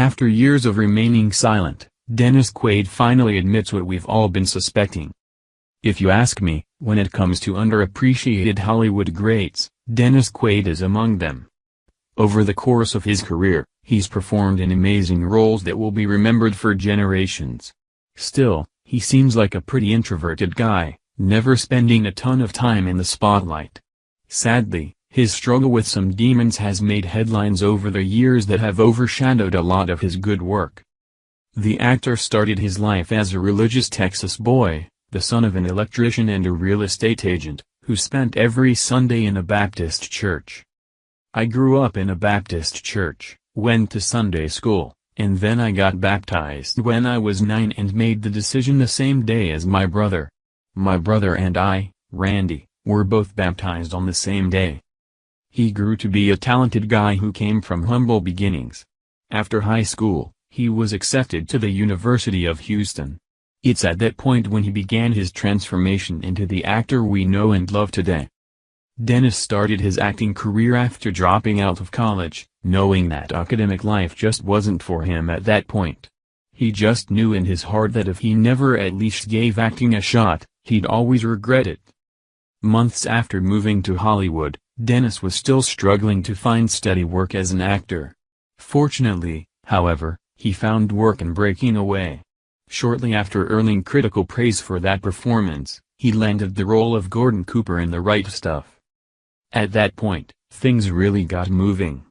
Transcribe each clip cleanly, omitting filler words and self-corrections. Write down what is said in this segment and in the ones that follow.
After years of remaining silent, Dennis Quaid finally admits what we've all been suspecting. If you ask me, when it comes to underappreciated Hollywood greats, Dennis Quaid is among them. Over the course of his career, he's performed in amazing roles that will be remembered for generations. Still, he seems like a pretty introverted guy, never spending a ton of time in the spotlight. Sadly, his struggle with some demons has made headlines over the years that have overshadowed a lot of his good work. The actor started his life as a religious Texas boy, the son of an electrician and a real estate agent, who spent every Sunday in a Baptist church. "I grew up in a Baptist church, went to Sunday school, and then I got baptized when I was 9 and made the decision the same day as my brother. My brother and I, Randy, were both baptized on the same day." He grew to be a talented guy who came from humble beginnings. After high school, he was accepted to the University of Houston. It's at that point when he began his transformation into the actor we know and love today. Dennis started his acting career after dropping out of college, knowing that academic life just wasn't for him at that point. He just knew in his heart that if he never at least gave acting a shot, he'd always regret it. Months after moving to Hollywood, Dennis was still struggling to find steady work as an actor. Fortunately, however, he found work in Breaking Away. Shortly after earning critical praise for that performance, he landed the role of Gordon Cooper in The Right Stuff. At that point, things really got moving.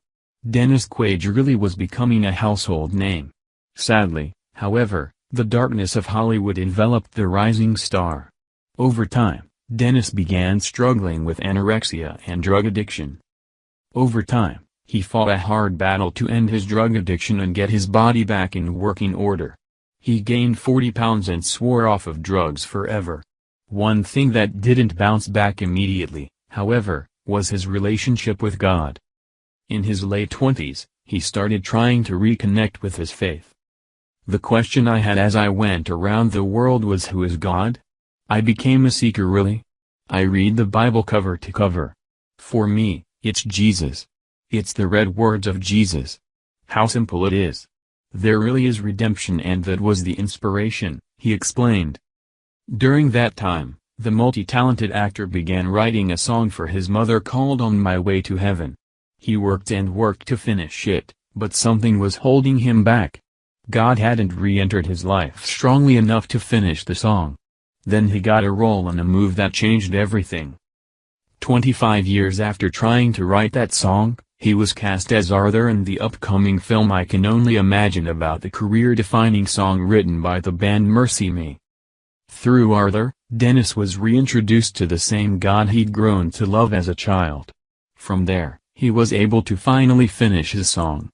Dennis Quaid really was becoming a household name. Sadly, however, the darkness of Hollywood enveloped the rising star. Over time, Dennis began struggling with anorexia and drug addiction. Over time, he fought a hard battle to end his drug addiction and get his body back in working order. He gained 40 pounds and swore off of drugs forever. One thing that didn't bounce back immediately, however, was his relationship with God. In his late 20s, he started trying to reconnect with his faith. "The question I had as I went around the world was, who is God? I became a seeker really. I read the Bible cover to cover. For me, it's Jesus. It's the red words of Jesus. How simple it is. There really is redemption, and that was the inspiration," he explained. During that time, the multi-talented actor began writing a song for his mother called On My Way to Heaven. He worked and worked to finish it, but something was holding him back. God hadn't re-entered his life strongly enough to finish the song. Then he got a role in a move that changed everything. 25 years after trying to write that song, he was cast as Arthur in the upcoming film I Can Only Imagine, about the career-defining song written by the band Mercy Me. Through Arthur, Dennis was reintroduced to the same God he'd grown to love as a child. From there, he was able to finally finish his song.